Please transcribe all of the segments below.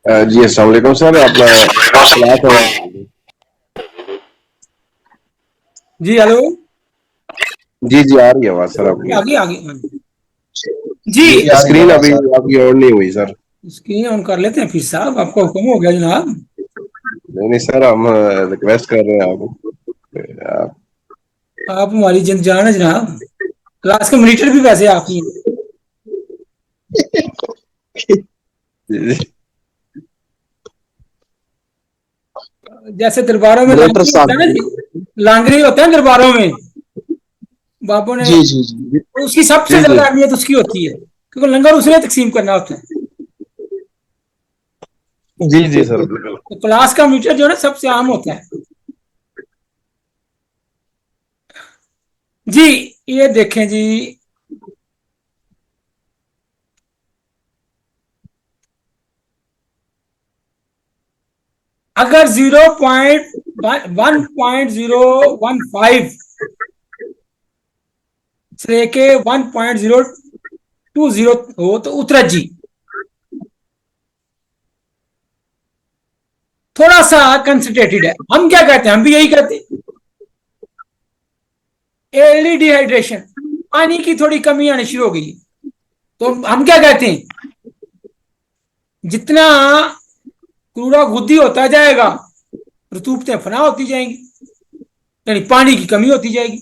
جی السلام علیکم سر. اپنا کلاس ہے. جی ہلو. جی جی آ رہی ہے آواز سر آپ کی. آگے آگے جی جی اسکرین ابھی آپ کی آن نہیں ہوئی سر. اسکرین آن کر لیتے ہیں پھر صاحب, آپ کا حکم ہو گیا جناب. نہیں سر ہم ریکویسٹ کر رہے ہیں آپ. آپ ہماری جن جان ہے جناب. کلاس کے مانیٹر بھی ویسے آپ ہی ہیں. جیسے درباروں میں مانیٹر لانگری صاحب. ہوتا ہے نا جی, لانگری ہوتا ہے درباروں میں بابوں نے, جی جی جی اس کی سب سے جی جی زیادہ اہمیت اس کی ہوتی ہے کیونکہ لنگر اس نے تقسیم کرنا ہوتا ہے. جی جی سر بالکل. تو کلاس کا میٹر جو ہے نا سب سے عام ہوتا ہے. جی یہ دیکھیں جی, اگر 0.1015 سے لے کے 1.020 ہو تو اترا جی. تھوڑا سا کنسنٹریٹڈ ہے. ہم کیا کہتے ہیں, ہم بھی یہی کہتے ہیں ارلی ڈی ہائیڈریشن, پانی کی تھوڑی کمی آنی شروع ہو گئی. تو ہم کیا کہتے ہیں, جتنا کوڑا گدی ہوتا جائے گا رطوبتیں فنا ہوتی جائیں گی, یعنی پانی کی کمی ہوتی جائے گی.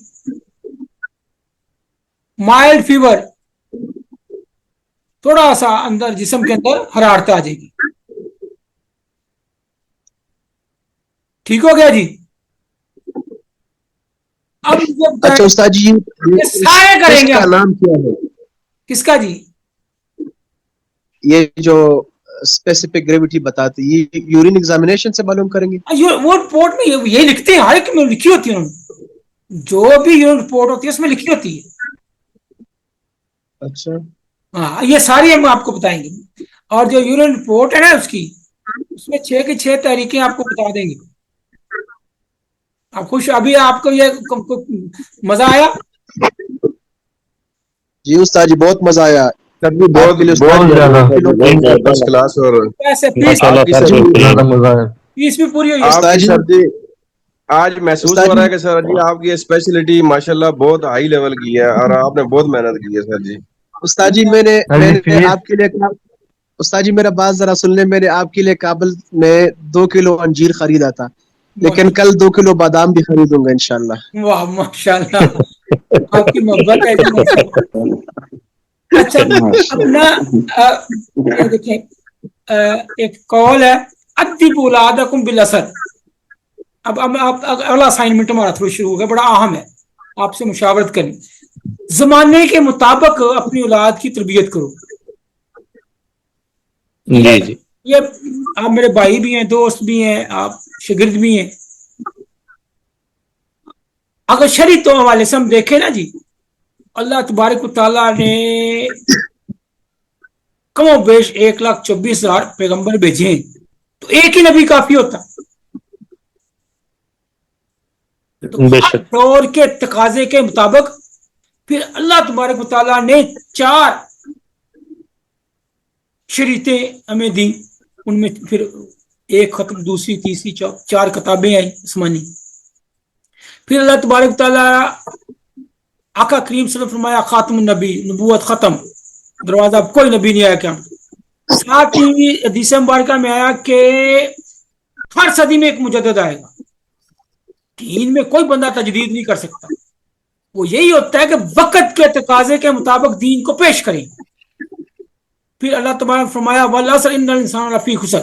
مائلڈ فیور, تھوڑا سا اندر جسم کے اندر حرارت آ جائے گی. ٹھیک ہو گیا جی. اب جب اچھا استاد جی, یہ سارے کریں اس گے کا ہم. نام کیا ہے؟ کس کا جی؟ یہ جو اسپیسیفک گریوٹی بتاتی ہے, یہ یورین ایگزامینیشن سے معلوم کریں گے؟ وہ رپورٹ میں یہی لکھتے ہیں, ہر ایک میں لکھی ہوتی ہے انہوں نے. جو بھی یورین رپورٹ ہوتی ہے اس میں لکھی ہوتی ہے. اچھا. ہاں یہ ساری ہم آپ کو بتائیں گے. اور جو یورین رپورٹ ہے نا اس کی, اس میں 6 کی 6 تحریکیں آپ کو بتا دیں گے. آپ خوش, ابھی آپ کو یہ مزہ آیا؟ جی استاد جی بہت مزہ آیا. سر جی آپ بہت کے لیے استاد بہت جی زیادہ سر جی, بہت بہت زبردست کلاس. اور ایسے آپ کی سر جی, فیس بھی پوری ہوئی ہے. آپ استاد کی جی, سر جی آج محسوس استاد ہو جی, رہا ہے کہ سر جی آپ کی اسپیشلٹی ماشاءاللہ بہت ہائی لیول کی ہے, اور آپ نے بہت محنت کی ہے سر جی. استاد جی میں نے آپ کے لیے, استاد جی میرا بات ذرا سن لیں. میں نے آپ کے لیے کابل میں 2 کلو انجیر خریدا تھا, لیکن کل 2 کلو بادام بھی خریدوں گا انشاءاللہ. واہ ماشاءاللہ, آپ کی محبت ہے جی. اچھا اپنا یہ دیکھیں, ایک کال ہے, ادب اولادکم بالعصر. اب اگلا اسائنمنٹ ہمارا تھوڑا شروع ہوگا, بڑا اہم ہے, آپ سے مشاورت کریں. زمانے کے مطابق اپنی اولاد کی تربیت کرو. یہ آپ میرے بھائی بھی ہیں, دوست بھی ہیں, آپ شاگرد بھی ہیں. اگر شریعت حوالے سے ہم دیکھیں نا جی, اللہ تبارک و تعالیٰ نے کم و بیش 1,24,000 پیغمبر بھیجے ہیں, تو ایک ہی نبی کافی ہوتا. تو ہر دور کے تقاضے کے مطابق پھر اللہ تبارک و تعالیٰ نے 4 شریعتیں ہمیں دی. ان میں پھر ایک ختم, دوسری, تیسری, 4 کتابیں آئیں آسمانی. پھر اللہ تبارک تعالیٰ آقا کریم صلی اللہ علیہ وسلم فرمایا خاتم النبی, نبوت ختم, دروازہ اب کوئی نبی نہیں آیا. کیا ساتھ ہی حدیث مبارکہ میں آیا کہ ہر صدی میں ایک مجدد آئے گا. دین میں کوئی بندہ تجدید نہیں کر سکتا. وہ یہی ہوتا ہے کہ وقت کے تقاضے کے مطابق دین کو پیش کریں. پھر اللہ تبارک نے فرمایا والعصر ان الانسان لفی خسر,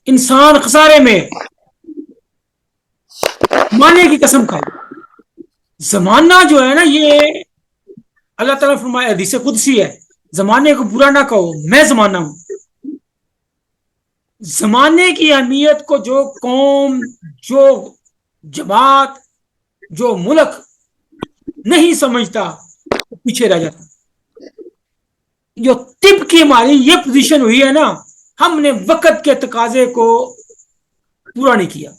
انسان خسارے میں. زمانے کی قسم کھائی, زمانہ جو ہے نا یہ اللہ تعالیٰ نے فرمایا, حدیث قدسی ہے, زمانے کو برا نہ کہو, میں زمانہ ہوں. زمانے کی اہمیت کو جو قوم, جو جماعت, جو ملک نہیں سمجھتا وہ پیچھے رہ جاتا. جو طب کی ہماری یہ پوزیشن ہوئی ہے نا, ہم نے وقت کے تقاضے کو پورا نہیں کیا.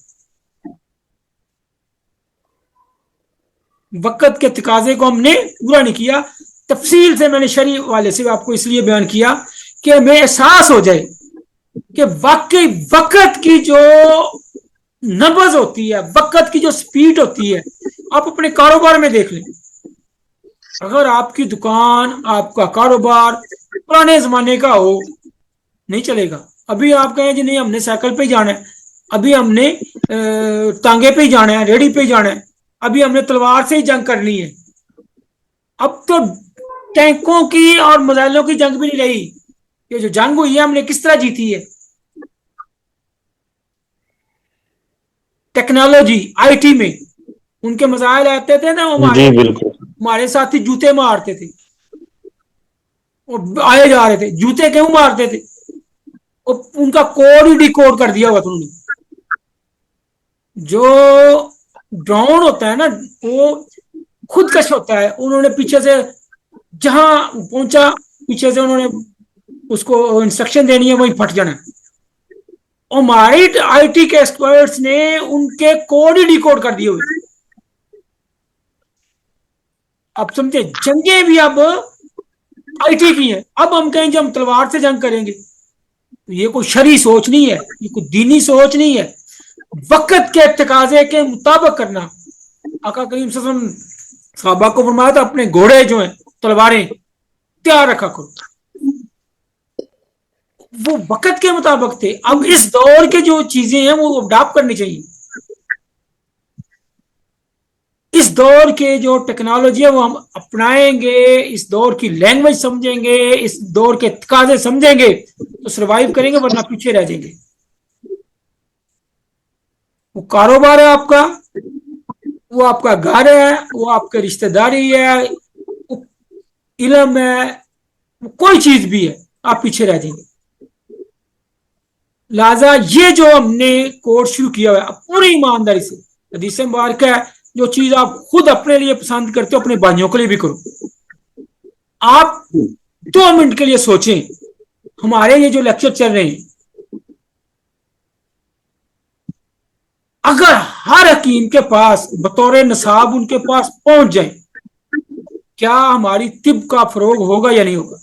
وقت کے تقاضے کو ہم نے پورا نہیں کیا. تفصیل سے میں نے شرعی والے سے آپ کو اس لیے بیان کیا کہ ہمیں احساس ہو جائے کہ واقعی وقت کی جو نبض ہوتی ہے, وقت کی جو سپیڈ ہوتی ہے, آپ اپنے کاروبار میں دیکھ لیں. اگر آپ کی دکان, آپ کا کاروبار پرانے زمانے کا ہو, نہیں چلے گا. ابھی آپ کہیں جی نہیں ہم نے سائیکل پہ ہی جانا ہے, ابھی ہم نے ٹانگے پہ ہی جانا ہے, ریڑھی پہ ہی جانا ہے, ابھی ہم نے تلوار سے ہی جنگ کرنی ہے. اب تو ٹینکوں کی اور میزائلوں کی جنگ بھی نہیں رہی. یہ جو جنگ ہوئی ہے ہم نے کس طرح جیتی ہے؟ ٹیکنالوجی, آئی ٹی میں ان کے مسائل آتے تھے نا, جی بالکل. ہمارے ساتھی جوتے مارتے تھے اور آئے جا رہے تھے. جوتے کیوں مارتے تھے؟ اور ان کا کوڈ ہی ڈی کوڈ کر دیا ہوا تھا انہوں نے. جو ڈرون ہوتا ہے نا وہ خود کش ہوتا ہے. انہوں نے پیچھے سے جہاں پہنچا, پیچھے سے انہوں نے اس کو انسٹرکشن دینی ہے وہیں پھٹ جانا ہے. اور ہماری آئی ٹی کے ایکسپرٹس نے ان کے کوڈ ہی ڈی کوڈ کر دیے ہوئے. اب سمجھے, جنگیں بھی اب آئی ٹی کی ہیں. اب ہم کہیں جب ہم تلوار سے جنگ کریں گے, یہ کوئی شرعی سوچ نہیں ہے, یہ کوئی دینی سوچ نہیں ہے. وقت کے تقاضے کے مطابق کرنا. آقا کریم صلی اللہ علیہ وسلم صحابہ کو فرمایا تھا اپنے گھوڑے جو ہیں, تلواریں تیار رکھا کرو. وہ وقت کے مطابق تھے. اب اس دور کے جو چیزیں ہیں وہ اڈاپٹ کرنی چاہیے. اس دور کے جو ٹیکنالوجی ہے وہ ہم اپنائیں گے, اس دور کی لینگویج سمجھیں گے, اس دور کے تقاضے سمجھیں گے تو سروائیو کریں گے, ورنہ پیچھے رہ جائیں گے. وہ کاروبار ہے آپ کا, وہ آپ کا گھر ہے, وہ آپ کے رشتہ داری ہے, علم ہے, کوئی چیز بھی ہے, آپ پیچھے رہ جائیں گے. لہذا یہ جو ہم نے کورس شروع کیا ہوا ہے پوری ایمانداری سے, حدیث مبارکہ ہے, جو چیز آپ خود اپنے لیے پسند کرتے ہو اپنے بھائیوں کے لیے بھی کرو. آپ 2 منٹ کے لیے سوچیں, ہمارے یہ جو لیکچر چل رہے ہیں, اگر ہر حکیم کے پاس بطور نصاب ان کے پاس پہنچ جائیں, کیا ہماری طب کا فروغ ہوگا یا نہیں ہوگا؟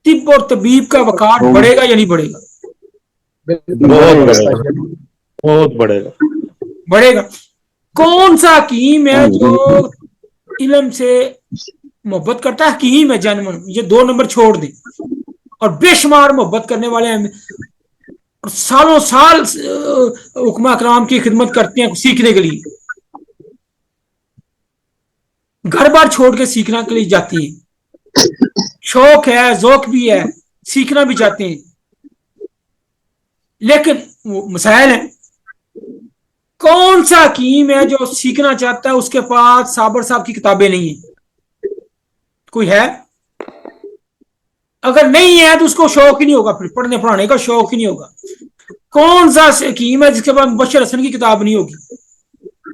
طب اور طبیب کا وقار بڑھے گا یا نہیں بڑھے گا؟ بہت بڑھے گا. بڑھے گا. کون سا حکیم ہے جو علم سے محبت کرتا ہے؟ حکیم ہے جنمن, یہ 2 نمبر چھوڑ دیں. اور بے شمار محبت کرنے والے ہیں, اور سالوں سال حکماء کرام کی خدمت کرتے ہیں سیکھنے کے لیے, گھر بار چھوڑ کے سیکھنا کے لیے جاتی ہیں. شوق ہے, ذوق بھی ہے, سیکھنا بھی چاہتے ہیں, لیکن وہ مسائل ہیں. کون سا حکیم ہے جو سیکھنا چاہتا ہے اس کے پاس صابر صاحب کی کتابیں نہیں ہیں؟ کوئی ہے؟ اگر نہیں ہے تو اس کو شوق ہی نہیں ہوگا, پھر پڑھنے پڑھانے کا شوق ہی نہیں ہوگا. کون سا حکیم ہے جس کے پاس مبشر حسن کی کتاب نہیں ہوگی,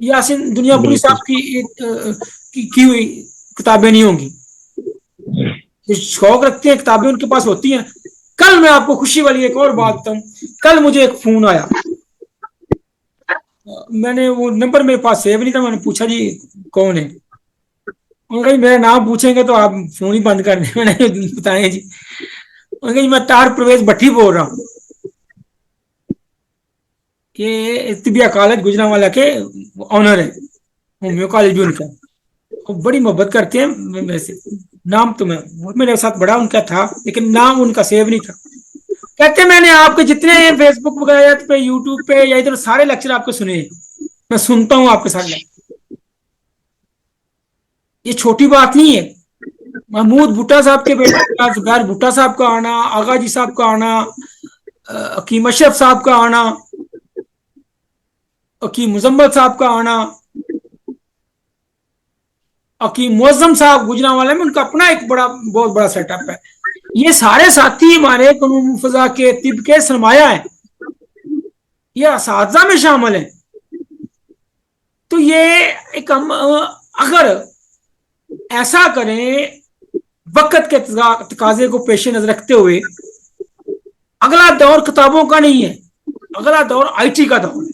یاسین دنیا پوری صاحب کی ہوئی کتابیں نہیں ہوں گی؟ شوق رکھتے ہیں, کتابیں ان کے پاس ہوتی ہیں. کل میں آپ کو خوشی والی ایک اور بات بتاؤں, کل مجھے ایک فون آیا, میں نے وہ نمبر میرے پاس سیو نہیں تھا, میں نے پوچھا جی کون ہے؟ انہوں نے کہا میرا نام پوچھیں گے تو آپ فون ہی بند کر دیں. میں نے بتایا جی, انہوں نے کہا جی میں طاہر پرویز بھٹی بول رہا ہوں, یہ طبیہ کالج گجرانوالہ کے آنر ہے, ہومیو کالج بھی ان کا, بڑی محبت کرتے ہیں میرے سے. نام تو میرے ساتھ بڑا ان کا تھا لیکن نام ان کا سیو نہیں تھا. کہتے میں نے آپ کے جتنے فیس بک وغیرہ پہ, یوٹیوب پہ یا ادھر سارے لیکچر آپ کے سنے ہیں, میں سنتا ہوں آپ کے ساتھ. یہ چھوٹی بات نہیں ہے. محمود بھٹا صاحب کے بیٹے زبیر بھٹا صاحب کا آنا, آغا جی صاحب کا آنا, حکیم اشرف صاحب کا آنا, حکیم مزمل صاحب کا آنا, حکیم معظم صاحب گجرانوالہ میں ان کا اپنا ایک بہت بڑا سیٹ اپ ہے. یہ سارے ساتھی ہمارے قانون فضا کے طب کے سرمایہ ہیں, یہ اساتذہ میں شامل ہیں. تو یہ ایک ہم اگر ایسا کریں وقت کے تقاضے کو پیش نظر رکھتے ہوئے, اگلا دور کتابوں کا نہیں ہے, اگلا دور آئی ٹی کا دور ہے.